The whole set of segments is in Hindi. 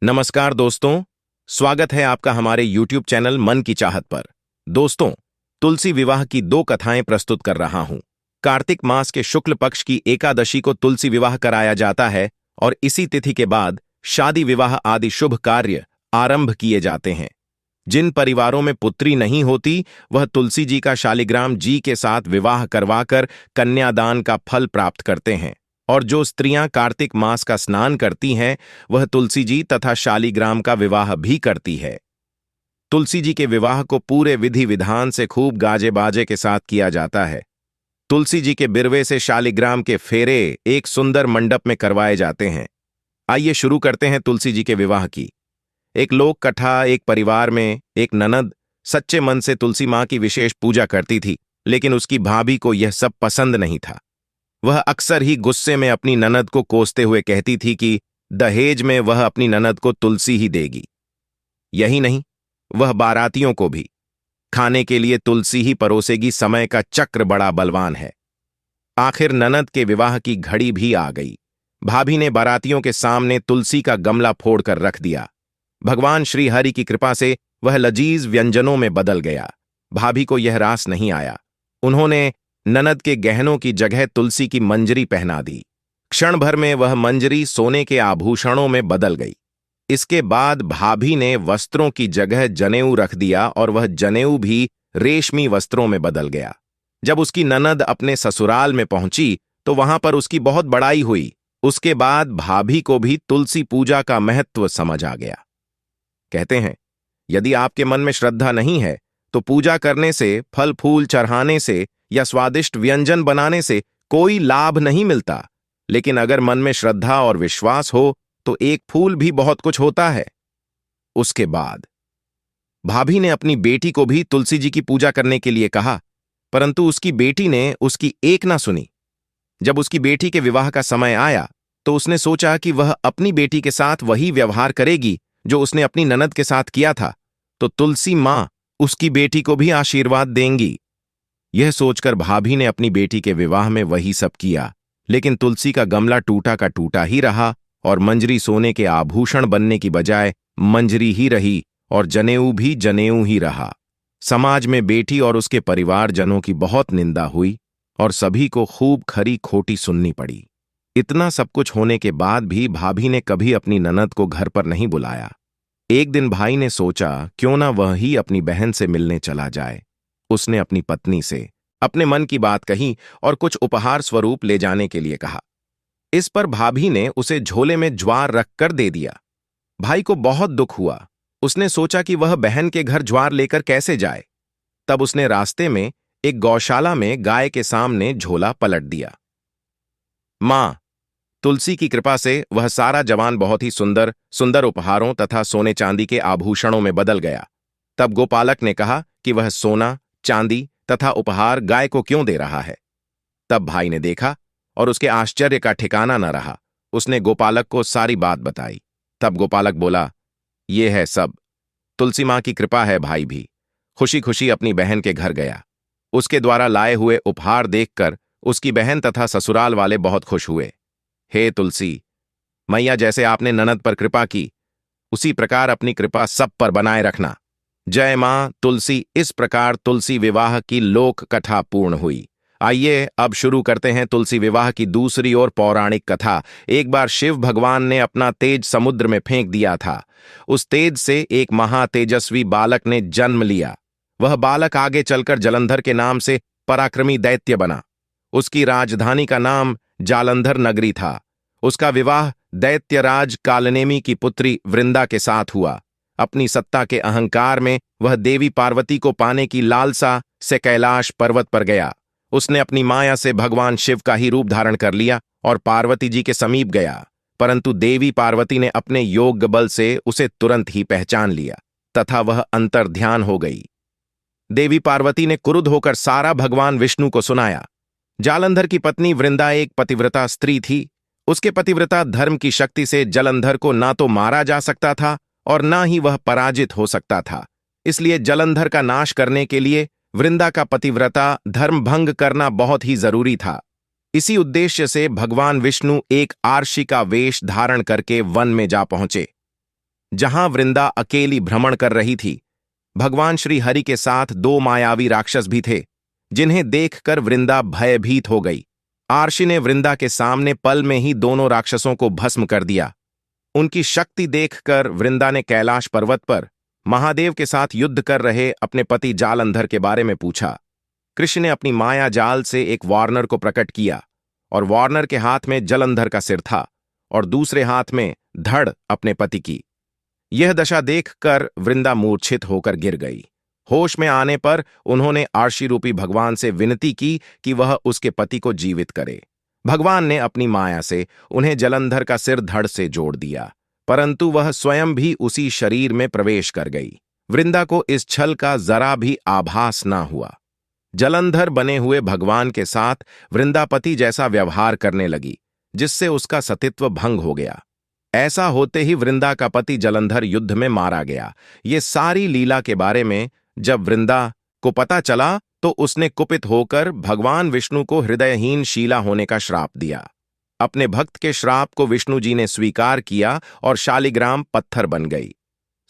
नमस्कार दोस्तों, स्वागत है आपका हमारे YouTube चैनल मन की चाहत पर। दोस्तों, तुलसी विवाह की दो कथाएं प्रस्तुत कर रहा हूं। कार्तिक मास के शुक्ल पक्ष की एकादशी को तुलसी विवाह कराया जाता है और इसी तिथि के बाद शादी विवाह आदि शुभ कार्य आरंभ किए जाते हैं। जिन परिवारों में पुत्री नहीं होती, वह तुलसी जी का शालिग्राम जी के साथ विवाह करवाकर कन्यादान का फल प्राप्त करते हैं। और जो स्त्रियां कार्तिक मास का स्नान करती हैं, वह तुलसी जी तथा शालिग्राम का विवाह भी करती है। तुलसी जी के विवाह को पूरे विधि विधान से खूब गाजे बाजे के साथ किया जाता है। तुलसी जी के बिरवे से शालिग्राम के फेरे एक सुंदर मंडप में करवाए जाते हैं। आइए शुरू करते हैं तुलसी जी के विवाह की। एक लोक कथा। एक परिवार में एक ननद सच्चे मन से तुलसी मां की विशेष पूजा करती थी, लेकिन उसकी भाभी को यह सब पसंद नहीं था। वह अक्सर ही गुस्से में अपनी ननद को कोसते हुए कहती थी कि दहेज में वह अपनी ननद को तुलसी ही देगी। यही नहीं, वह बारातियों को भी खाने के लिए तुलसी ही परोसेगी। समय का चक्र बड़ा बलवान है। आखिर ननद के विवाह की घड़ी भी आ गई। भाभी ने बारातियों के सामने तुलसी का गमला फोड़कर रख दिया। भगवान श्री हरि की कृपा से वह लजीज व्यंजनों में बदल गया। भाभी को यह रास नहीं आया। उन्होंने ननद के गहनों की जगह तुलसी की मंजरी पहना दी। क्षण भर में वह मंजरी सोने के आभूषणों में बदल गई। इसके बाद भाभी ने वस्त्रों की जगह जनेऊ रख दिया और वह जनेऊ भी रेशमी वस्त्रों में बदल गया। जब उसकी ननद अपने ससुराल में पहुंची तो वहां पर उसकी बहुत बड़ाई हुई। उसके बाद भाभी को भी तुलसी पूजा का महत्व समझ आ गया। कहते हैं, यदि आपके मन में श्रद्धा नहीं है तो पूजा करने से, फल फूल चढ़ाने से या स्वादिष्ट व्यंजन बनाने से कोई लाभ नहीं मिलता। लेकिन अगर मन में श्रद्धा और विश्वास हो तो एक फूल भी बहुत कुछ होता है। उसके बाद भाभी ने अपनी बेटी को भी तुलसी जी की पूजा करने के लिए कहा, परंतु उसकी बेटी ने उसकी एक ना सुनी। जब उसकी बेटी के विवाह का समय आया तो उसने सोचा कि वह अपनी बेटी के साथ वही व्यवहार करेगी जो उसने अपनी ननद के साथ किया था, तो तुलसी मां उसकी बेटी को भी आशीर्वाद देंगी। यह सोचकर भाभी ने अपनी बेटी के विवाह में वही सब किया, लेकिन तुलसी का गमला टूटा का टूटा ही रहा और मंजरी सोने के आभूषण बनने की बजाय मंजरी ही रही और जनेऊ भी जनेऊ ही रहा। समाज में बेटी और उसके परिवारजनों की बहुत निंदा हुई और सभी को खूब खरी खोटी सुननी पड़ी। इतना सब कुछ होने के बाद भी भाभी ने कभी अपनी ननद को घर पर नहीं बुलाया। एक दिन भाई ने सोचा क्यों ना वह ही अपनी बहन से मिलने चला जाए। उसने अपनी पत्नी से अपने मन की बात कही और कुछ उपहार स्वरूप ले जाने के लिए कहा। इस पर भाभी ने उसे झोले में ज्वार रखकर दे दिया। भाई को बहुत दुख हुआ। उसने सोचा कि वह बहन के घर ज्वार लेकर कैसे जाए। तब उसने रास्ते में एक गौशाला में गाय के सामने झोला पलट दिया। मां तुलसी की कृपा से वह सारा जवान बहुत ही सुंदर सुंदर उपहारों तथा सोने चांदी के आभूषणों में बदल गया। तब गोपालक ने कहा कि वह सोना, चांदी तथा उपहार गाय को क्यों दे रहा है। तब भाई ने देखा और उसके आश्चर्य का ठिकाना न रहा। उसने गोपालक को सारी बात बताई। तब गोपालक बोला, ये है सब तुलसी मां की कृपा है। भाई भी खुशी खुशी अपनी बहन के घर गया। उसके द्वारा लाए हुए उपहार देखकर उसकी बहन तथा ससुराल वाले बहुत खुश हुए। हे तुलसी मैया, जैसे आपने ननद पर कृपा की, उसी प्रकार अपनी कृपा सब पर बनाए रखना। जय मां तुलसी। इस प्रकार तुलसी विवाह की लोक कथा पूर्ण हुई। आइए अब शुरू करते हैं तुलसी विवाह की दूसरी और पौराणिक कथा। एक बार शिव भगवान ने अपना तेज समुद्र में फेंक दिया था। उस तेज से एक महातेजस्वी बालक ने जन्म लिया। वह बालक आगे चलकर जलंधर के नाम से पराक्रमी दैत्य बना। उसकी राजधानी का नाम जालंधर नगरी था। उसका विवाह दैत्यराज कालनेमी की पुत्री वृंदा के साथ हुआ। अपनी सत्ता के अहंकार में वह देवी पार्वती को पाने की लालसा से कैलाश पर्वत पर गया। उसने अपनी माया से भगवान शिव का ही रूप धारण कर लिया और पार्वती जी के समीप गया, परंतु देवी पार्वती ने अपने योग बल से उसे तुरंत ही पहचान लिया तथा वह अंतर्ध्यान हो गई। देवी पार्वती ने क्रुद्ध होकर सारा भगवान विष्णु को सुनाया। जालंधर की पत्नी वृंदा एक पतिव्रता स्त्री थी। उसके पतिव्रता धर्म की शक्ति से जलंधर को ना तो मारा जा सकता था और ना ही वह पराजित हो सकता था। इसलिए जलंधर का नाश करने के लिए वृंदा का पतिव्रता धर्म भंग करना बहुत ही जरूरी था। इसी उद्देश्य से भगवान विष्णु एक आर्षी का वेश धारण करके वन में जा पहुंचे। जहां वृंदा अकेली भ्रमण कर रही थी, भगवान श्री हरि के साथ दो मायावी राक्षस भी थे, जिन्हें देखकर वृंदा भयभीत हो गई। आर्षि ने वृंदा के सामने पल में ही दोनों राक्षसों को भस्म कर दिया। उनकी शक्ति देखकर वृंदा ने कैलाश पर्वत पर महादेव के साथ युद्ध कर रहे अपने पति जालंधर के बारे में पूछा। कृष्ण ने अपनी माया जाल से एक वार्नर को प्रकट किया और वार्नर के हाथ में जलंधर का सिर था और दूसरे हाथ में धड़ अपने पति की। यह दशा देखकर वृंदा मूर्छित होकर गिर गई। होश में आने पर उन्होंने आर्षि रूपी भगवान से विनती की कि वह उसके पति को जीवित करे। भगवान ने अपनी माया से उन्हें जलंधर का सिर धड़ से जोड़ दिया, परंतु वह स्वयं भी उसी शरीर में प्रवेश कर गई। वृंदा को इस छल का जरा भी आभास ना हुआ। जलंधर बने हुए भगवान के साथ वृंदापति जैसा व्यवहार करने लगी, जिससे उसका सतीत्व भंग हो गया। ऐसा होते ही वृंदा का पति जलंधर युद्ध में मारा गया। ये सारी लीला के बारे में जब वृंदा को पता चला तो उसने कुपित होकर भगवान विष्णु को हृदयहीन शीला होने का श्राप दिया। अपने भक्त के श्राप को विष्णु जी ने स्वीकार किया और शालिग्राम पत्थर बन गई।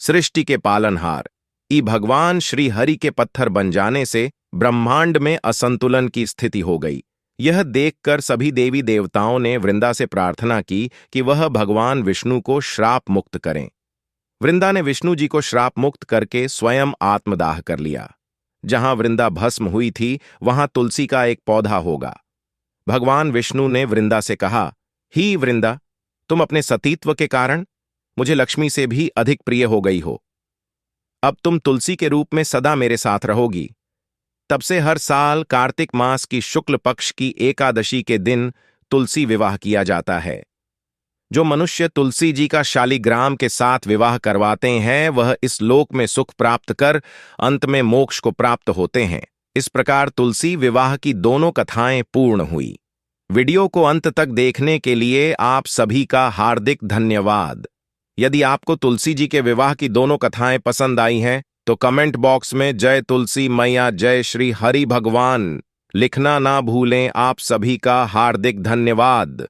सृष्टि के पालनहार भगवान श्री हरि के पत्थर बन जाने से ब्रह्मांड में असंतुलन की स्थिति हो गई। यह देखकर सभी देवी देवताओं ने वृंदा से प्रार्थना की कि वह भगवान विष्णु को श्राप मुक्त करें। वृंदा ने विष्णु जी को श्राप मुक्त करके स्वयं आत्मदाह कर लिया। जहां वृंदा भस्म हुई थी वहां तुलसी का एक पौधा होगा। भगवान विष्णु ने वृंदा से कहा, ही वृंदा, तुम अपने सतीत्व के कारण मुझे लक्ष्मी से भी अधिक प्रिय हो गई हो। अब तुम तुलसी के रूप में सदा मेरे साथ रहोगी। तब से हर साल कार्तिक मास की शुक्ल पक्ष की एकादशी के दिन तुलसी विवाह किया जाता है। जो मनुष्य तुलसी जी का शालिग्राम के साथ विवाह करवाते हैं वह इस लोक में सुख प्राप्त कर अंत में मोक्ष को प्राप्त होते हैं। इस प्रकार तुलसी विवाह की दोनों कथाएं पूर्ण हुई। वीडियो को अंत तक देखने के लिए आप सभी का हार्दिक धन्यवाद। यदि आपको तुलसी जी के विवाह की दोनों कथाएं पसंद आई हैं तो कमेंट बॉक्स में जय तुलसी मैया, जय श्री हरि भगवान लिखना ना भूलें। आप सभी का हार्दिक धन्यवाद।